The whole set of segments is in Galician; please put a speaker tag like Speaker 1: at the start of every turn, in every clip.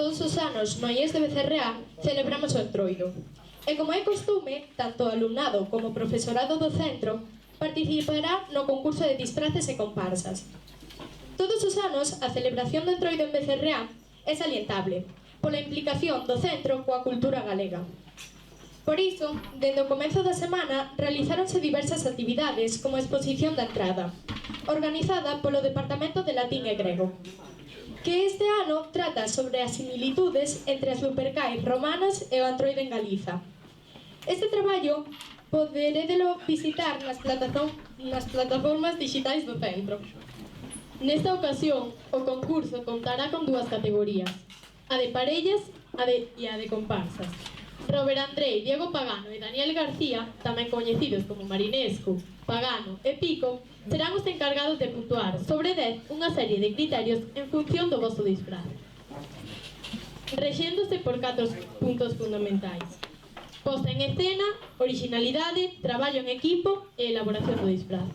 Speaker 1: Todos os anos no IES de Becerreá celebramos o Entroido. E como é costume, tanto o alumnado como o profesorado do centro participará no concurso de disfraces e comparsas. Todos os anos a celebración do Entroido en Becerreá é salientable pola implicación do centro coa cultura galega. Por iso, dende o comezo da semana, realizáronse diversas actividades como a exposición da entrada, organizada polo Departamento de Latín e Grego, que este ano trata sobre as similitudes entre as Lupercais romanas e o Entroido en Galiza. Este traballo poderédelo visitar nas plataformas digitais do centro. Nesta ocasión, o concurso contará con dúas categorías, a de parellas e a de comparsas. Robert Andrei, Diego Pagano e Daniel García, tamén coñecidos como Marinescu, Pagano e Pico, serán os encargados de puntuar sobre 10 unha serie de criterios en función do vosso disfraz, rexéndose por 4 puntos fundamentais: posta en escena, originalidade, traballo en equipo e elaboración do disfraz.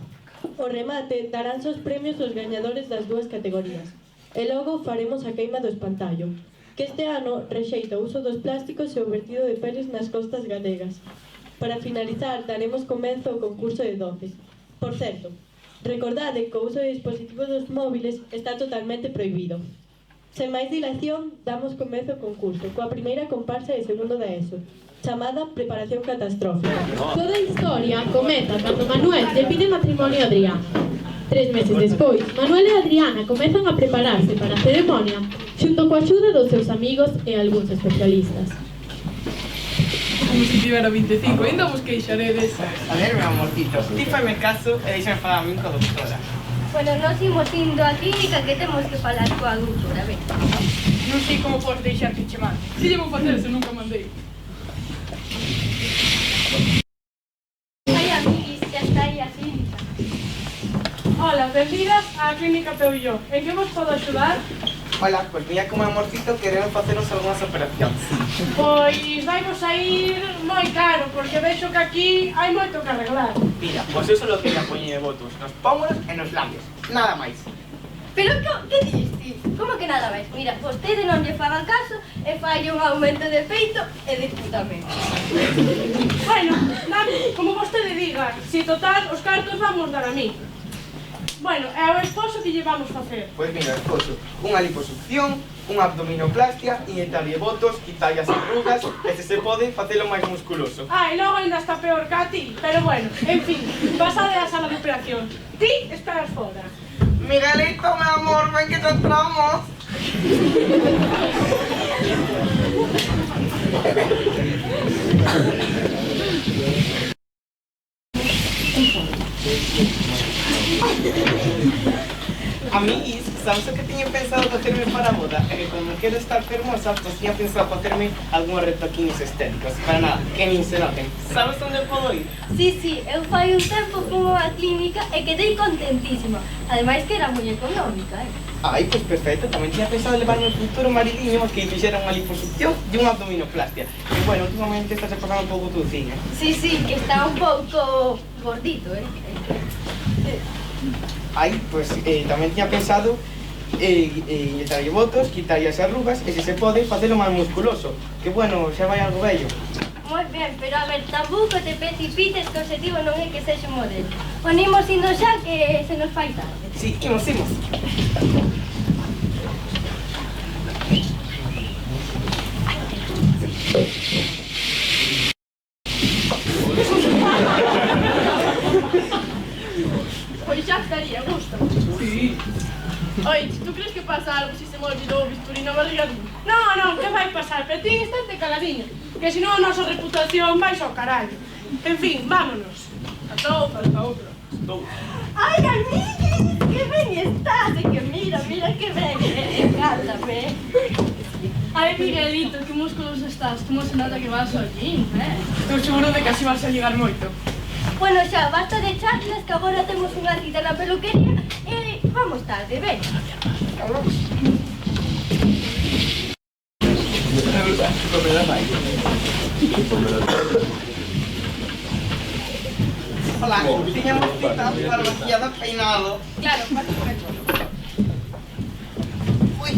Speaker 2: O remate daránse os premios aos gañadores das dúas categorías e logo faremos a queima do espantallo, que este ano rexeita o uso dos plásticos e o vertido de peles nas costas galegas. Para finalizar, daremos comezo ao concurso de doces. Por certo, recordade que o uso de dispositivos dos móviles está totalmente prohibido. Sen máis dilación, damos comezo ao concurso, coa primeira comparsa de segundo da ESO, chamada Preparación Catastrófica.
Speaker 1: Toda a historia comeza cando Manuel lle pide matrimonio a Adriana. 3 meses despois, Manuel e Adriana comezan a prepararse para a ceremonia xunto coa axuda dos seus amigos e algúns especialistas.
Speaker 3: Como se tivera 25, ainda vos queixaredes.
Speaker 4: A ver, meu amorcito, ti faime caso e deixame falar a min coa doutora.
Speaker 5: Bueno, nós imos indo á clínica que temos que falar coa doutora, ben.
Speaker 3: Non sei como podes deixar que che mande. Si lle vou facer se nunca mandei.
Speaker 5: Ai, amiguis, que está aí a clínica.
Speaker 3: Hola, benvidas á Clínica Peulló. En que vos podo axudar?
Speaker 4: Hola, pois mira como amorcito queremos facernos algunhas operacións.
Speaker 3: Pois vaimos a ir moi caro, porque vexo que aquí hai moito que arreglar.
Speaker 4: Mira, pois eu só quería poñer botos nos pómulos e nos labios, nada máis.
Speaker 5: Pero que diste? Como que nada máis? Mira, vostede non lle fagan caso e falle un aumento de peito e de putamento.
Speaker 3: Bueno, como vostede diga, si total os cartos vamos dar a mí. Bueno, e ao esposo que lle vamos facer?
Speaker 4: Pois mira, esposo, unha liposucción, unha abdominoplastia, inyectarlle botos, quitarlle as arrugas e se pode, facelo máis musculoso.
Speaker 3: Ah, e logo ainda está peor que a ti, pero bueno, en fin, pasade á sala de operación. Ti esperas fora.
Speaker 4: Miguelito, meu amor, ven que te entramos. Amiguis, sabes o que tiña pensado facerme para a boda? É que como quero estar fermosa, pois tiña pensado facerme algúns retoquines estéticos. Para nada, que nin se noten. Sabes onde podo ir?
Speaker 5: Sí, eu fai un tempo fui á clínica e quedei contentísima. Ademais que era moi económica,
Speaker 4: Ai, pois perfecto, tamén tiña pensado levarme ao futuro maridiño que fixera unha liposucción e unha abdominoplastia. E bueno, últimamente está se pasando un pouco tuciña.
Speaker 5: Sí, que está un pouco gordito,
Speaker 4: Ai, pois tamén tiña pensado inyectarlle botos, quitarlle as arrugas e se pode, facelo máis musculoso. Que bueno, xa vai algo bello.
Speaker 5: Moi ben, pero a ver, tampouco te precipites que o objetivo non é que sexa un modelo. Ponimos indo xa que se nos fai tarde.
Speaker 4: Sí, imos.
Speaker 3: Pois xa estaría, gusta. Sí. Oi, tú crees que pasa algo si se me olvidou o bisturí na barriga? Non, que vai pasar? Pero ti estate caladiña, que senón a nosa reputación vai ao carallo. En fin, vámonos. Ata outra.
Speaker 5: Ai, amiguis, que ben estás, e que mira que ben, encántame.
Speaker 3: Ai, Miguelito, que músculos estás, como se nota que vas ao gym, Estou seguro de que así vas a ligar moito.
Speaker 5: Bueno, xa, basta de charlas, que agora temos unha cita na peluquería e vamos tarde, ven.
Speaker 4: Hola, tiñamos cita para maquillado e peinado.
Speaker 3: Claro, pasa por aquí.
Speaker 4: Ui.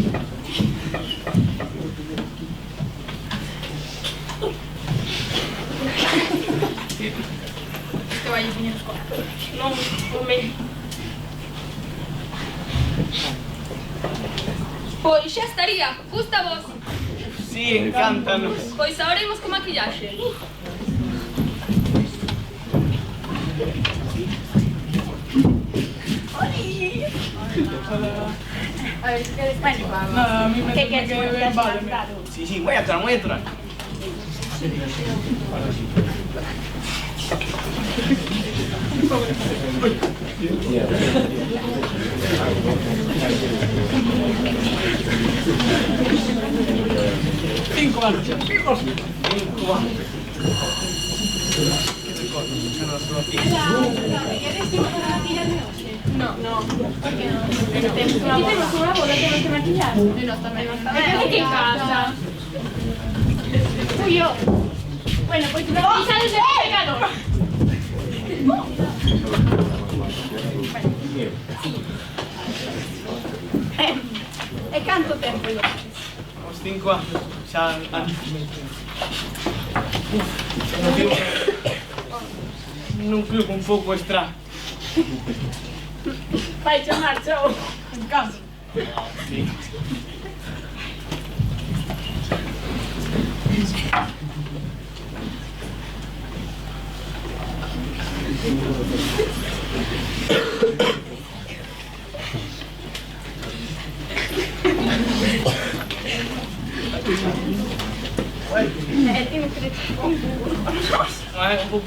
Speaker 3: vai a poñer escola.
Speaker 4: Non, home.
Speaker 6: Pois xa estaría, gusta vos?
Speaker 4: Sí, encántanos.
Speaker 6: Pois ahora imos con maquillaxe.
Speaker 3: A ver, si quedes bueno,
Speaker 7: Nada, a mí me
Speaker 3: ¿qué
Speaker 7: quieres
Speaker 3: quieres?
Speaker 7: ver, vale.
Speaker 4: Sí, voy a entrar.
Speaker 7: Cinco anos.
Speaker 3: Temos unha boda, temos que maquillar. E nós tamén. Aquí en casa. Fui yo. Bueno, pois non pisades de pecador. E canto tempo yo?
Speaker 4: Os 5 anos. Xa nun club un pouco extra.
Speaker 3: Vai chamar, chao.
Speaker 7: En casa.
Speaker 4: Sí.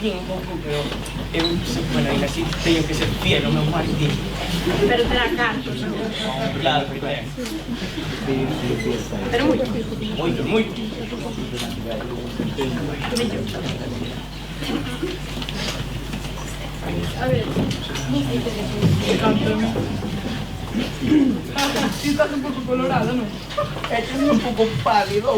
Speaker 4: Un pouco, pero eu, bueno, ainda así teño que ser fiel ao meu marido.
Speaker 3: Pero terá cartos.
Speaker 4: Claro que ten.
Speaker 3: Pero moito.
Speaker 4: Moito.
Speaker 3: A ver.
Speaker 7: Ti estás un pouco colorado, non?
Speaker 4: Estás un pouco pálido.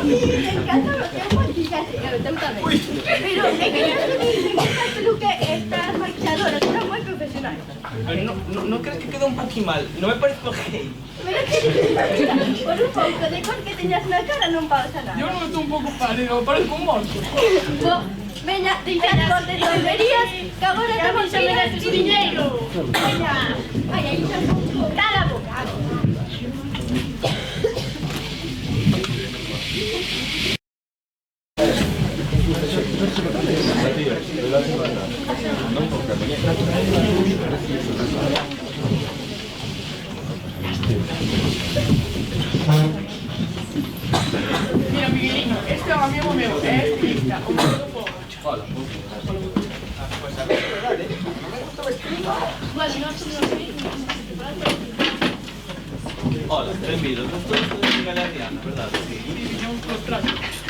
Speaker 5: Me encanta lo que es maquillaje, eu tamén. Pero é que yo no me encanta el peluque, estas maquilladoras son moi profesionales.
Speaker 4: Pero no crees que queda un poquito mal. No me parece gay.
Speaker 5: Pero que por un pouco de cor que teñas na cara non pasa nada.
Speaker 7: Eu non estou un pouco pálido, parezco un morto.
Speaker 5: Veña, deixad de tonterías, que agora estamos
Speaker 3: xa me dastes diñeiro.
Speaker 5: Veña, ai, aí xa cala a boca.
Speaker 7: Mira, Miguelino, este é un amigo meu, é estilista, o meu do povo.
Speaker 4: Hola. Pues a ver, verdade. Non me gusta vestir.
Speaker 3: Vale, nós somos así.
Speaker 8: Hola, benvido. Estou de Galeriana, verdade? Sí.
Speaker 7: Viñamos cos traxos.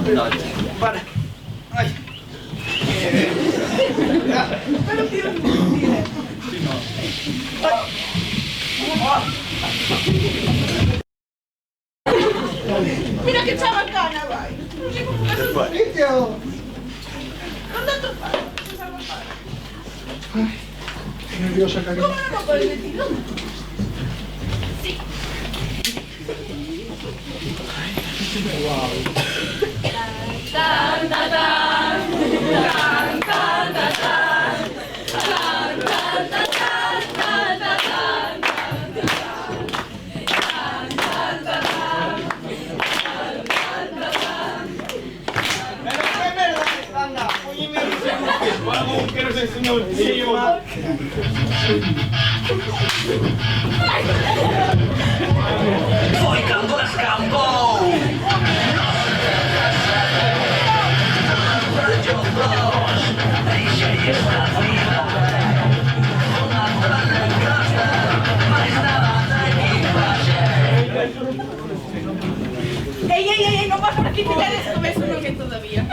Speaker 8: Verdade.
Speaker 4: Para. Ai. Pero tío,
Speaker 8: Sí, no.
Speaker 3: Mira que chabacana, vai. ¿Cómo no lo puedes decir?
Speaker 4: anda, óyeme, vamos, que nos enseñó el tío.
Speaker 9: Foi cambou, escapou. Deixei esta vida. Uma coisa gosta, mas nada
Speaker 3: Ey, no vas por aquí, te quedes con eso, no que todavía.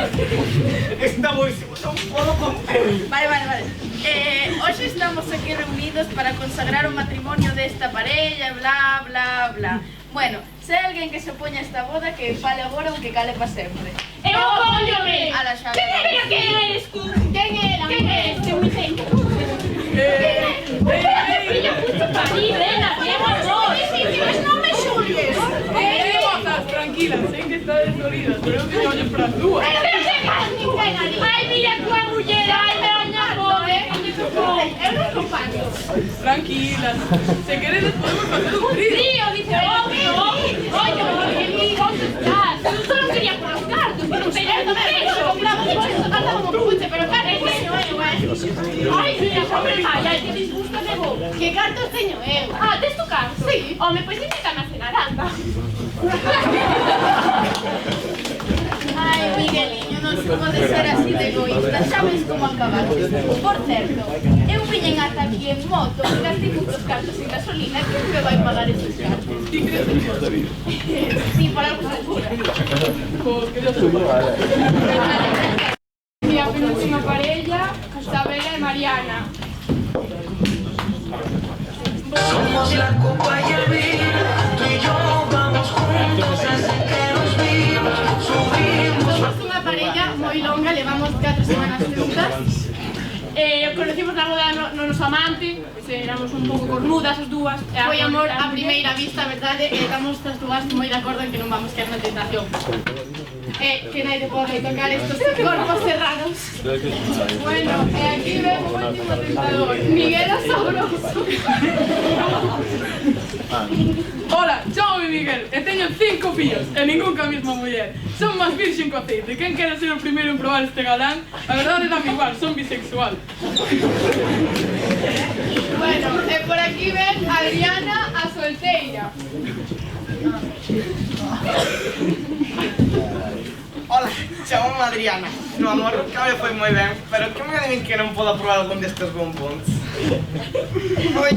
Speaker 4: Está buenísimo, non podo conter.
Speaker 3: Vale. Hoxe estamos aquí reunidos para consagrar o matrimonio desta parella, bla, bla, bla. Bueno, se hai alguén que se opoña a esta boda, que fale agora ou que cale pa sempre.
Speaker 6: Eu opóñome!
Speaker 3: A la xa.
Speaker 6: Pero que eres tú?
Speaker 3: Quen era?
Speaker 6: Quen é este muñeco? Fillo, puto parir, nena, temos dos.
Speaker 3: Non me xulgues.
Speaker 7: Vosas, tranquilas, sei que estades dolidas, pero eu teño ollo para as dúas.
Speaker 6: Pero que faz ninguén ali? Ai, mira tua muller, ai, me baña pobre, que lle tocou.
Speaker 3: Eu non comparto.
Speaker 7: Tranquilas, se queredes podemos facer un trío.
Speaker 6: Tío, dice otro. Oye, ¿dónde estás? Yo solo quería por los cartos, pero un pedazo de eso.
Speaker 3: Compramos por eso cantamos como puche, pero cartos teño eu,
Speaker 6: Ai, mira, pobre Maya, que disgusto de vos.
Speaker 3: Que cartos teño eu?
Speaker 6: Ah, tes tu carto?
Speaker 3: Sí.
Speaker 6: Home, pois invítame a cenar, anda.
Speaker 3: Ai, Migueliño, non se pode ser así de egoísta, xa ves como acabaste. Por certo, eu viñen ata aquí en moto, gastei muchos cartos en gasolina, que me vai pagar esos cartos?
Speaker 7: Ti crees en Dios?
Speaker 3: Sí, por algo segura.
Speaker 7: Pois que Dios te pague.
Speaker 6: Mira, penúltima parella, Isabela e Mariana.
Speaker 9: Somos la copa y el vino, tú y yo vamos juntos desde que nos vimos, subimos.
Speaker 3: Somos unha parella moi longa, levamos 4 semanas juntas.
Speaker 6: Conocimos na boda no noso amante, pois éramos un pouco cornudas as dúas.
Speaker 3: Foi amor a primeira vista, verdade, e estamos as dúas moi de acordo en que non vamos quedar na tentación. Que naide pode tocar estos corpos cerrados.
Speaker 6: Bueno, e aquí vemos o último tentador, Miguel Sabroso.
Speaker 7: Hola, chamo Miguel, e teño 5 fillos, e ningún ca mesma muller. Son máis virxen co aceite. Quen quere ser o primeiro en probar este galán? A verdade dame igual, son bisexual.
Speaker 6: Bueno, e por aquí ven Adriana, a solteira.
Speaker 4: Hola, chamo Adriana. No amor, o cambio foi moi ben, pero que me adiven que non podo probar algún destes bombóns. Oi.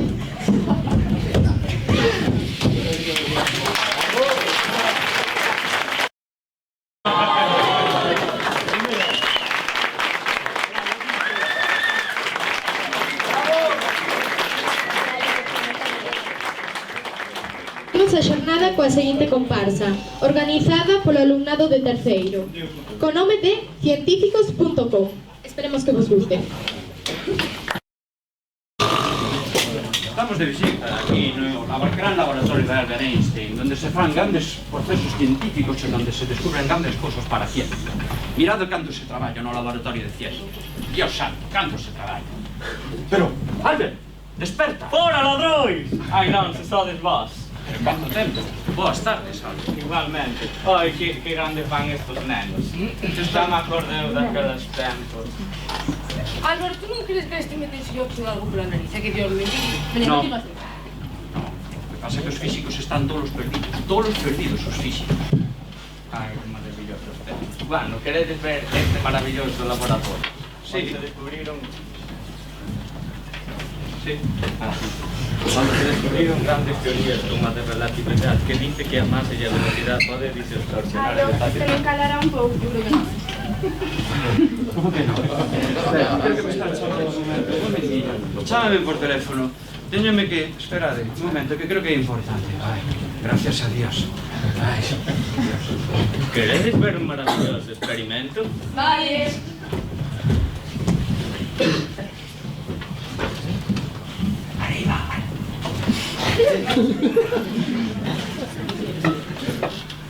Speaker 1: Imos a xornada coa seguinte comparsa, organizada polo alumnado de terceiro, co nome de científicos.com. Esperemos que vos guste.
Speaker 10: Estamos de visita aquí no gran laboratorio de Albert Einstein, donde se fan grandes procesos científicos e donde se descubren grandes cosas para a ciencia. Mirad canto se traballa no laboratorio de ciencia. Dios santo, canto se traballa. Pero, Albert, desperta!
Speaker 11: Fora, ladróis! Ai non, se sodes vós.
Speaker 10: Quanto tempo? Boas tardes, Albert.
Speaker 11: Igualmente. Ai, que grande fan estos nenos. Está me acordeu daqueles tempos.
Speaker 5: Álvaro, tú non crees que este metense yo con algo pola nariz? É que Dios me
Speaker 10: No. No, o que pasa é que os físicos están todos perdidos os físicos.
Speaker 11: Ai, que maravillosos tempos. Bueno, queredes ver este maravilloso laboratorio?
Speaker 10: Sí.
Speaker 11: Onde se descubriron...
Speaker 10: Sí.
Speaker 11: Onde se descubriron grandes teorías como a de relatividade que dice que a masa e a velocidade pode distorsionar el espacio.
Speaker 6: Se me calará un pouco, eu creo que non.
Speaker 10: Como que non? Espera, creo que me están chamando un momento. Un momentillo. Chámame por teléfono. Téñome que... Esperade, un momento, que creo que é importante. Ai, gracias a Dios. Ai.
Speaker 11: Queredes ver un maravilloso experimento?
Speaker 6: Vale.
Speaker 10: Arriba.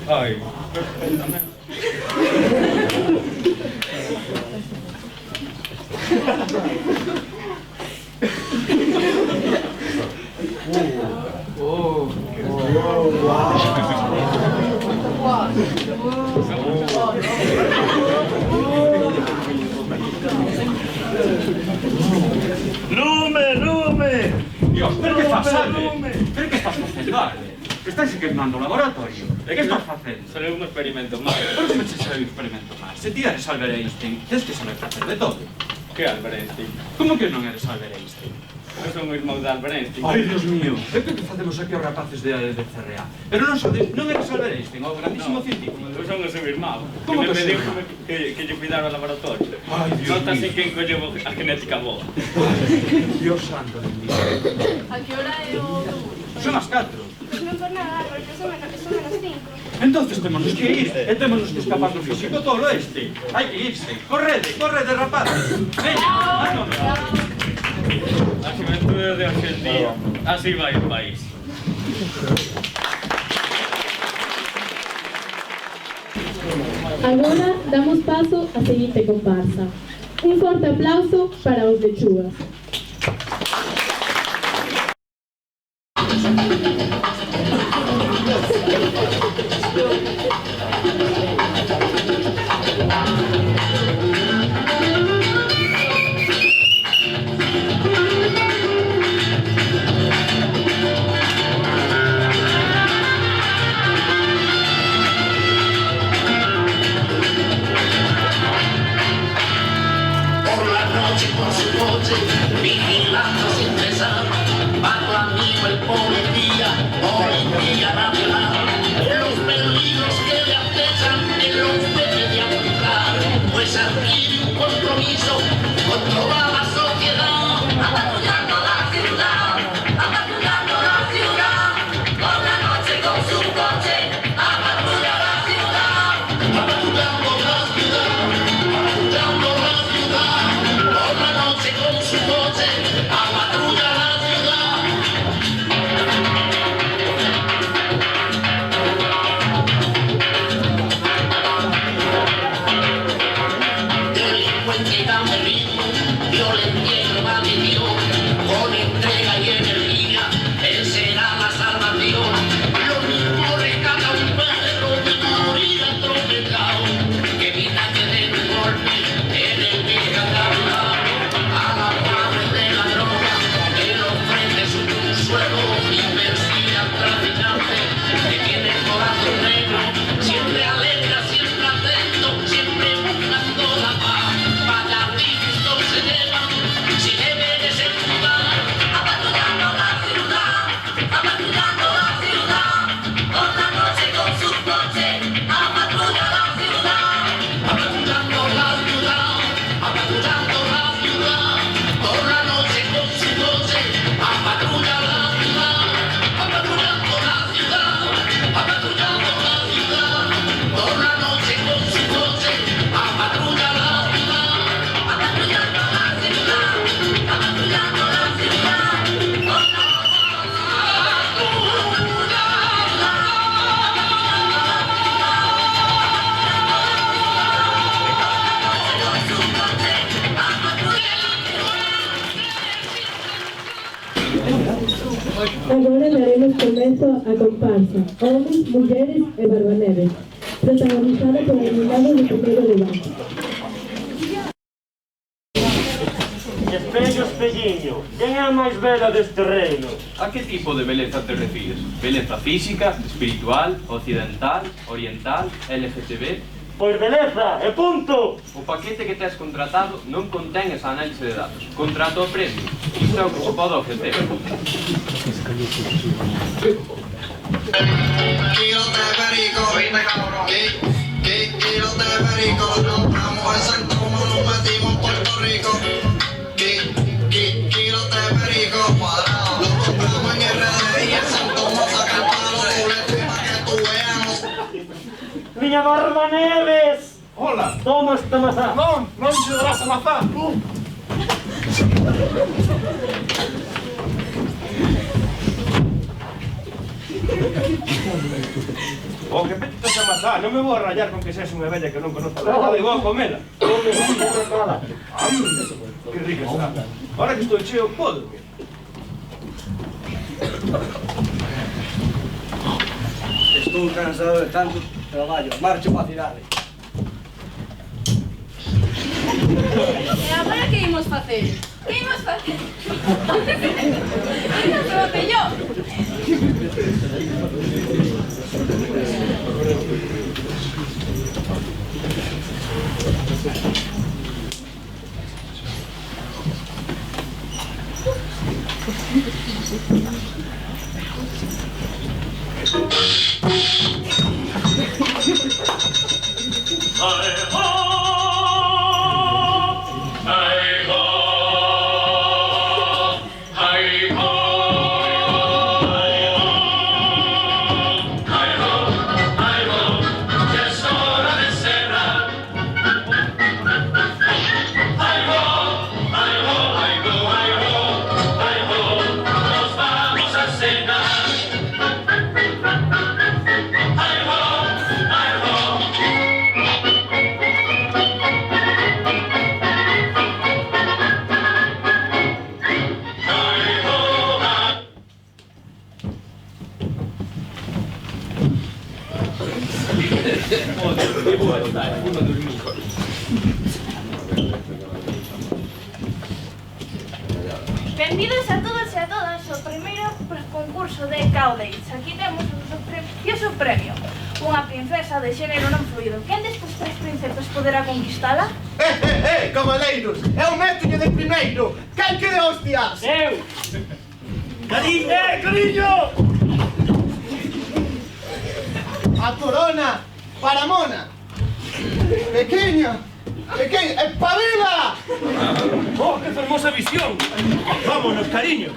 Speaker 11: Ai, perfectamente.
Speaker 10: Lume, lume! Dios, pero que faz, Albert? Pero que estás facendo, Albert? Estás queimando o laboratorio. E que estás facendo?
Speaker 11: Solo un experimento máis.
Speaker 10: Pero que me che sabe un experimento máis? Se ti eres Albert Einstein, tens que saber facer de todo.
Speaker 11: Que Albert Einstein?
Speaker 10: Como que non eres Albert Einstein?
Speaker 11: Eu son o irmão de Albert Einstein.
Speaker 10: Ai, Dios mío, é que facemos aquí os rapaces de CRA? Pero non eres Albert Einstein, o grandísimo científico.
Speaker 11: Eu son o seu irmão,
Speaker 10: Como
Speaker 11: que me
Speaker 10: que
Speaker 11: pediu
Speaker 10: será?
Speaker 11: que lle cuidara o laboratorio.
Speaker 10: Ai, Dios
Speaker 11: Nota así
Speaker 10: mío.
Speaker 11: que encolleu a genética boa.
Speaker 10: Dios santo bendito.
Speaker 3: A que hora é o autobús?
Speaker 10: Son as 4.
Speaker 5: Pois non por nada, porque son menos 5.
Speaker 10: Entonces temos que ir, e temos que escapar do físico todo este. Hai que irse. Correde, rapaces. Veña, vámonos.
Speaker 11: A xuventude de hoxe en día, así vai o país.
Speaker 12: Agora damos paso á seguinte comparsa. Un forte aplauso para os lechugas.
Speaker 9: Por la noche con su coche, vigilando sin cesar, va tu amigo el policía nacional. Los peligros que le acechan en los debe de apuntar, pues adquiere un compromiso con toda la sociedad. Apatrullando la ciudad, por la noche con su coche, apatrulla la ciudad. Apatrullando la ciudad, apatrullando la ciudad, por la noche con su coche, apatrulla la ciudad. Delincuente y dame ritmo, violentía y evadición, con entrega y energía, él será la salvación. Lo mismo recata un perro de morir atropellado, que evita que den un golpe en el descargado. A la madre de la droga, que lo ofrece su consuelo y persigue al traficante, que tiene el corazón negro, siempre alegre, siempre atento, siempre buscando la paz. Vaya visto se llevan, si deberes en jugar, apatrullando la ciudad, por la noche con su coche, apatrulla la ciudad, apatrullando la ciudad, por la noche con su coche, apatrulla la ciudad, apatrullando la ciudad, por la noche con su coche, apatrulla la ciudad, apatrullando la ciudad,
Speaker 12: Agora daremos comezo á comparsa Homens, Mulleres e Barbaneves, protagonizada por Aguinaldo de Pedro de Banco.
Speaker 13: Espello, espelliño, quen é a máis bela deste reino?
Speaker 8: A que tipo de beleza te refires? Beleza física, espiritual, occidental, oriental, LGTB?
Speaker 13: Pois beleza, e punto!
Speaker 8: O paquete que tes contratado non contén esa análise de datos. Contrato o premio. Isto é o que se pode ofrecer.
Speaker 9: Kilos de perico, kilos de perico, nos vamos a Santo como nos metimos en Puerto Rico. Kilos de perico, cuadrado, lo compramos en RD y en Santo vamos a sacar palo doblete para que tú veamos.
Speaker 13: Miña Barba Neves!
Speaker 14: Hola!
Speaker 13: Toma esta mazá!
Speaker 14: Non se darás a mazá! O que pete esa mazá, non me vou a rayar con que seas unha vella que non conozco nada e vou a comela. Que rica está. Ahora que estou cheo, podo.
Speaker 15: Estou cansado de tanto traballo. Marcho para a cidade.
Speaker 3: E agora que imos facer?
Speaker 5: Que imos facer? Imos ao botellón.
Speaker 3: Benvidos a todos e a todas ao primeiro concurso de Caudates. Aquí temos o precioso premio. Unha princesa de xénero non fluido. Quen destes tres príncipes poderá conquistala?
Speaker 16: Cavaleiros! É o método de primeiro! Quen quere hostias?
Speaker 13: Eu!
Speaker 16: Cariño! Cariño! A corona para Mona! Pequeña! Pequeña! ¡Espabila!
Speaker 14: ¡Oh, qué hermosa visión! ¡Vámonos, cariño!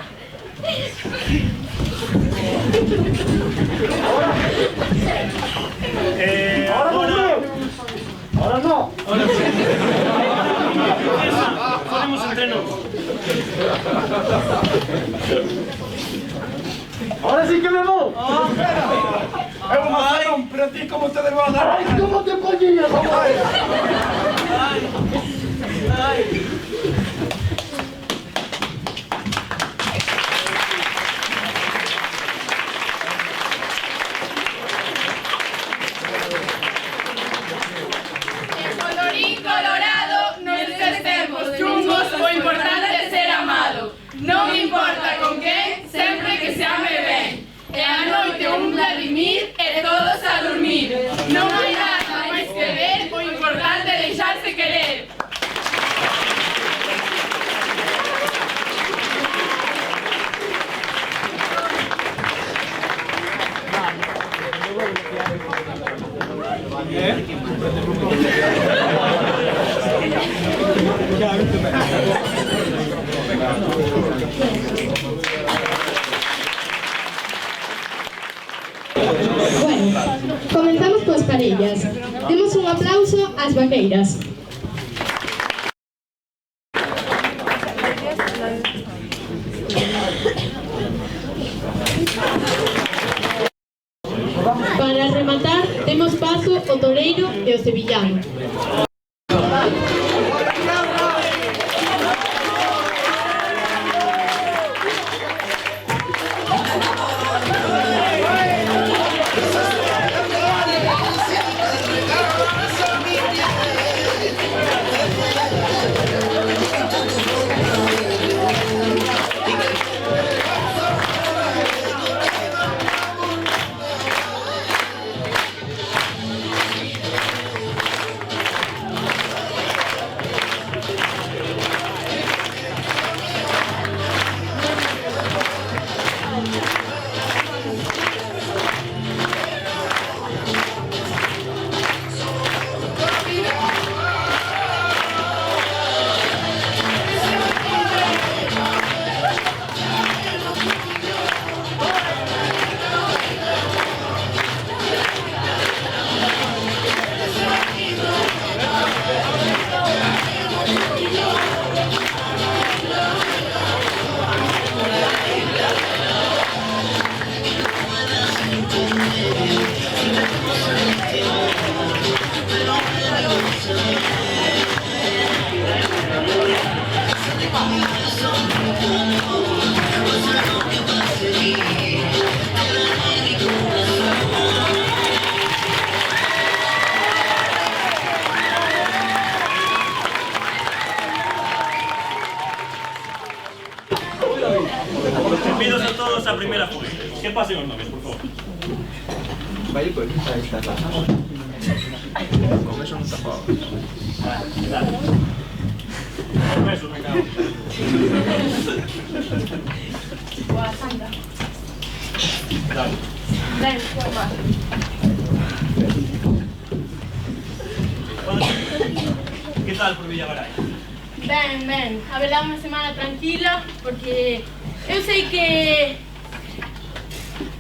Speaker 13: Ahora no.
Speaker 14: Podemos entrenar.
Speaker 13: Ahora sí que me voy.
Speaker 14: Es un mazarrón, pero a ti cómo te debo dar.
Speaker 13: Ay, ¿cómo te ponías?
Speaker 7: Colorín colorado, nos estemos chungos, o importante é ser amado. Non importa con quen, sempre que se ame ben. E a noite un Vladimir e todos a dormir. Non hai nada máis que ver, o importante é deixarse querer.
Speaker 1: Bueno, comenzamos coas parellas. Demos un aplauso ás vaqueiras. Para rematar, demos paso o toreiro e o sevillano.
Speaker 14: Bienvenidos a todos a primera fuga. Que pasen os nomes, por favor.
Speaker 15: Vaya pues, ahí está la... Con eso no tapaba.
Speaker 14: Con eso me cago.
Speaker 3: Boa, Sandra.
Speaker 14: Dale.
Speaker 3: Ben, boa máis.
Speaker 14: Que tal por Villavarai?
Speaker 3: Ben, ben. A verdade, unha semana tranquila, porque eu sei que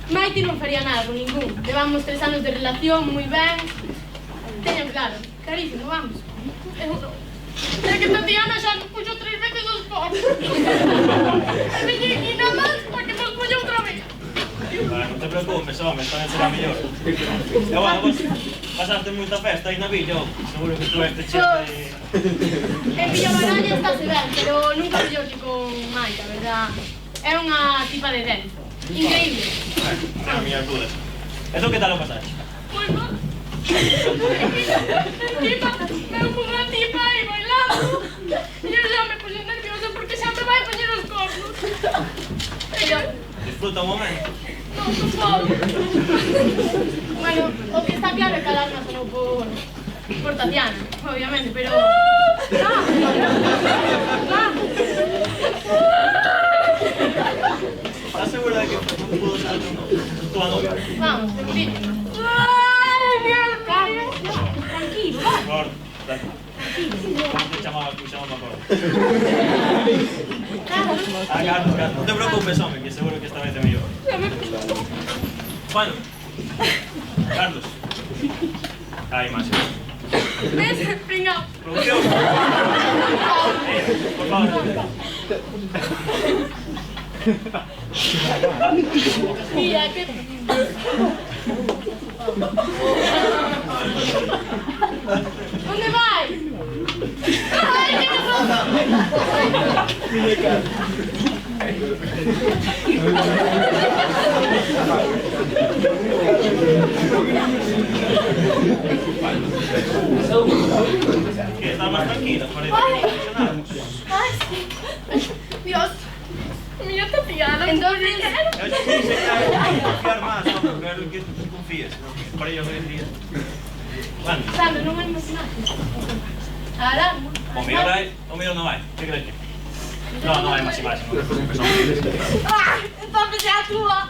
Speaker 3: Maite non faría nada con ningún. Levamos 3 anos de relación, moi ben. Teño claro, carísimo, vamos. É que Tatiana xa nos puxo 3 veces os cornos. E veñe aquí nada máis para que nos puxo outra vez.
Speaker 14: Vale, non te preocupes, home, esta vez será mellor. E bueno, vos pasaste moita festa aí na villa, seguro que tú este chefe...
Speaker 3: En Villavarai estáse ben, pero nunca mellor que con Maite, a verdad. É unha tipa de dentro. Increíble.
Speaker 14: Tengo miñas dudas. E tú que tal o pasaste?
Speaker 3: Moi mal. Encima, veo unha tipa aí bailando. E eu xa me puxo nerviosa porque xa me vai poñer os cornos.
Speaker 14: Disfruta un momento.
Speaker 3: Non podo. Bueno, o que está claro é que a alarma sonou por Tatiana, obviamente, pero...
Speaker 14: Estás segura de que non pudo ser tu novia?
Speaker 3: Vamos, segurísimo. Calma, tranquilo, va.
Speaker 14: Gordo, te chamaba, me acordo. Carlos, non te preocupes, home, que seguro que esta vez é mellor. Bueno, Carlos. Aí, máis.
Speaker 3: Ves, pringao.
Speaker 14: Producción. Por favor.
Speaker 3: Mira, que... ¿Dónde vai? Ai, que me pasa?
Speaker 14: Que está más tranquila, parece que no pasa nada.
Speaker 3: Ay, sí. Dios. Mira, Tatiana. Entonces...
Speaker 14: Eu xa te dixen que hai que confiar máis, home, pero que confíes. Por ello que decía. Bueno.
Speaker 3: Sandra, non me imaginaste. Alarma.
Speaker 14: O mellor non vai. Que crees que? No, non hai máis imaxes, non te preocupes, home.
Speaker 3: Ah, entonces é a túa.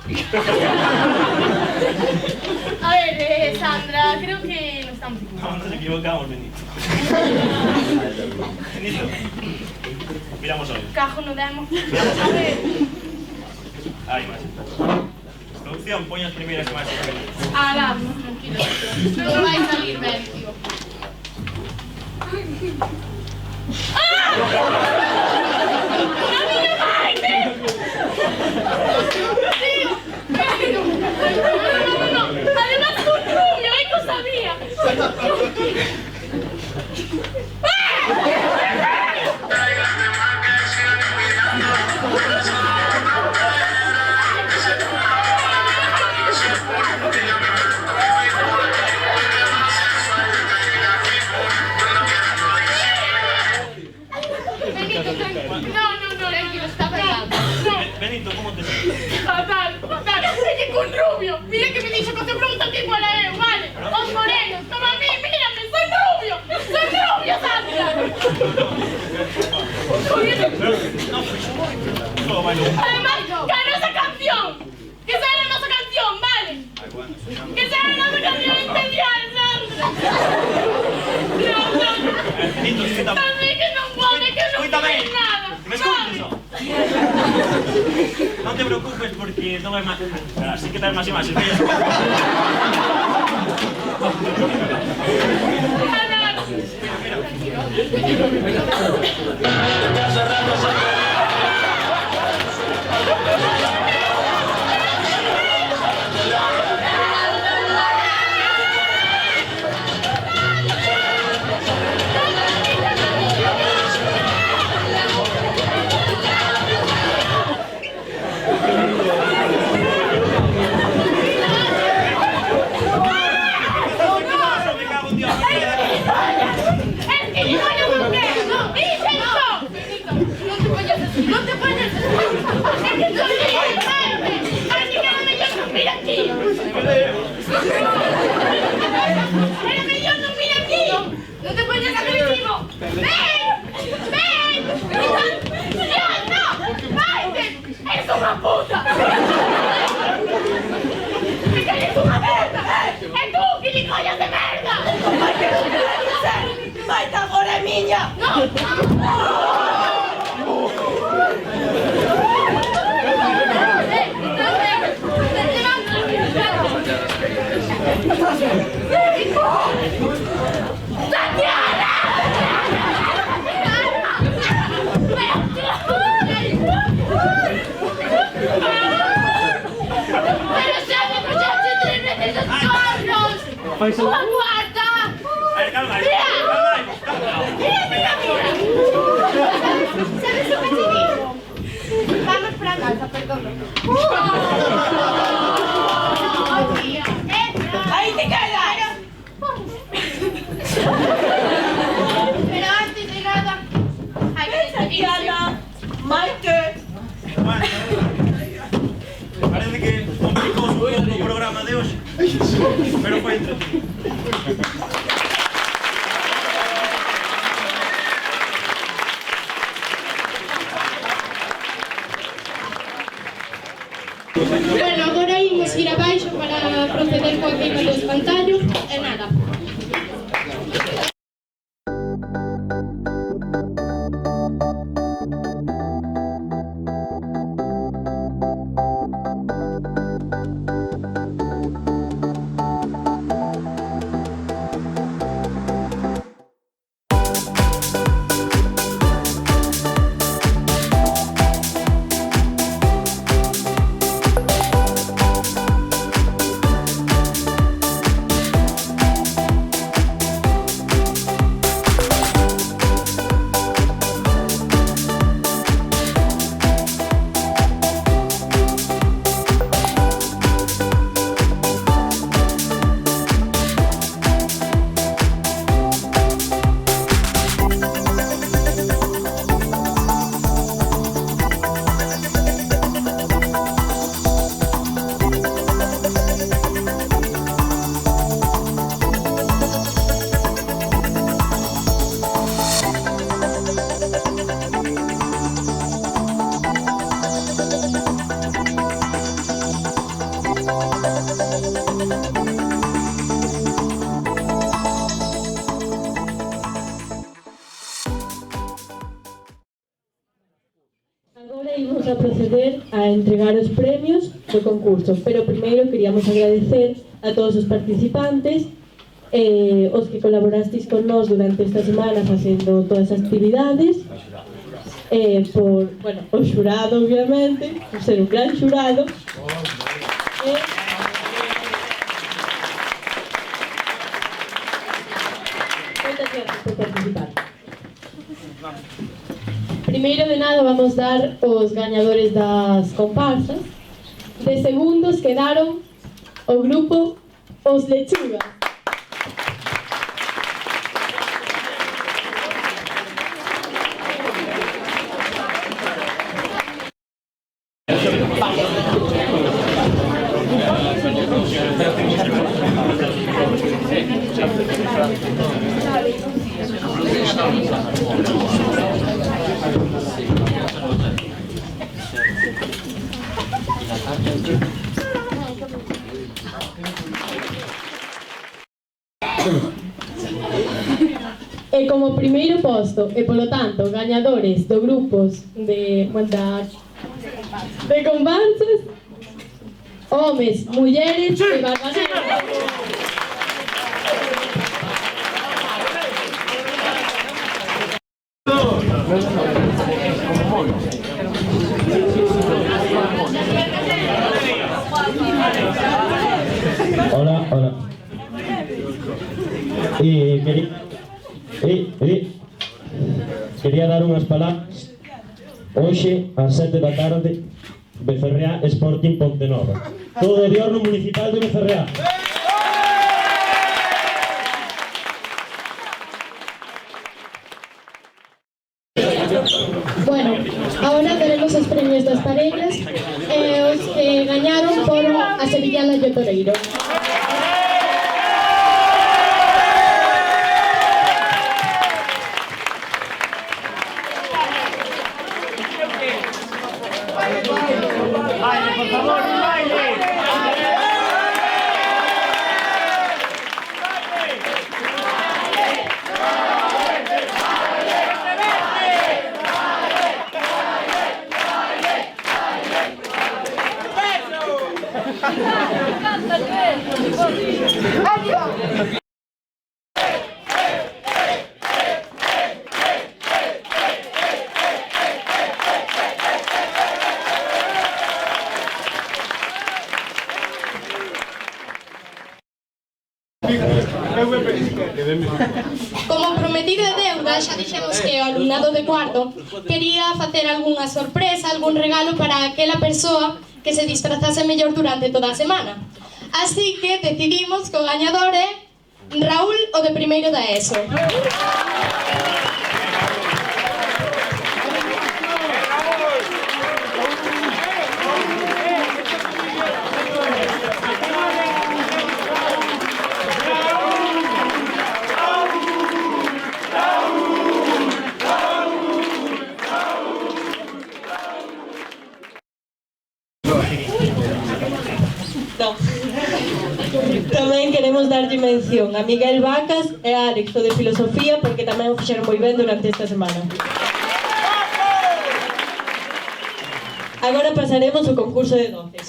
Speaker 3: A ver, Sandra, creo que nos estamos equivocando.
Speaker 14: No, nos equivocamos, Benito. Benito. Miramos hoy.
Speaker 3: Cajo no demo.
Speaker 14: A ver. Hai máis. Producción, poña as primeiras imaxes.
Speaker 3: Alarma, tranquilo. Non vai salir ben, tío. ¡Ah! ¡La niña Maite! ¡Tío! No. Además con rubio, ¿eh? No sabía. No, tranquilo, está bailando. No.
Speaker 14: Benito, ¿cómo te sientes?
Speaker 3: Fatal. Es que con rubio. Mira que me dice que te pregunta tipo a la EU, vale. Os morenos, como a mí, mírame, soy rubio, Sandra.
Speaker 14: No, bailo.
Speaker 3: Además, ganó esa canción. Que sea la nuestra canción, vale. Que sea la nuestra canción especial, Sandra. No.
Speaker 14: Benito, escúchame.
Speaker 3: También que no puede, que no
Speaker 14: Escúchame.
Speaker 3: puede nada.
Speaker 14: ¿Me escuchas o no? Non te preocupes porque non vai máis. Así que traes máis imaxes.
Speaker 3: No te puedes. Es que soy
Speaker 5: Vai tá agora é miña.
Speaker 6: Uma quarta!
Speaker 14: Calma aí,
Speaker 6: Mira!
Speaker 14: Mira!
Speaker 5: ¿Sabes lo que te digo? Vamos para casa, perdón. Ahí te quedas.
Speaker 6: Pero antes de nada, hay que despedirse.
Speaker 5: Maite.
Speaker 14: Parece que complicou un pouco o programa de hoxe, pero foi entretenido.
Speaker 1: Bueno, agora imos ir abaixo para proceder coa queima do espantallo e nada.
Speaker 2: Agora imos a proceder a entregar os premios do concurso, pero primeiro queríamos agradecer a todos os participantes, os que colaborastes con nós durante esta semana facendo todas as actividades, por, bueno, o xurado, obviamente, por ser un gran xurado. Moitas gracias por participar.
Speaker 1: Primeiro de nada vamos dar os gañadores das comparsas. De segundos quedaron o grupo Os Lechugas. E como primeiro posto, e polo tanto, gañadores do grupos de comparsas, homes, mulleres e barbaneros.
Speaker 17: Hola, hola. Quería dar unhas palabras. Hoxe, ás 7 da tarde, Becerreá Sporting Pontenova. Todo o diorno municipal de Becerreá.
Speaker 1: Bueno, ahora daremos os premios das parellas e os que gañaron foron a Sevillana e o Toreiro.
Speaker 14: Baile, por favor, un baile.
Speaker 1: Como prometido de deuda, xa dixemos que o alumnado de cuarto quería facer algunha sorpresa, algún regalo para aquela persoa que se disfrazase mellor durante toda a semana. Así que decidimos que o gañador é Raúl, o de primeiro da ESO.
Speaker 2: Tamén queremos darlle mención a Miguel Vacas e a Alex, o de Filosofía, porque tamén o fixeron moi ben durante esta semana. Agora pasaremos ao concurso de doces.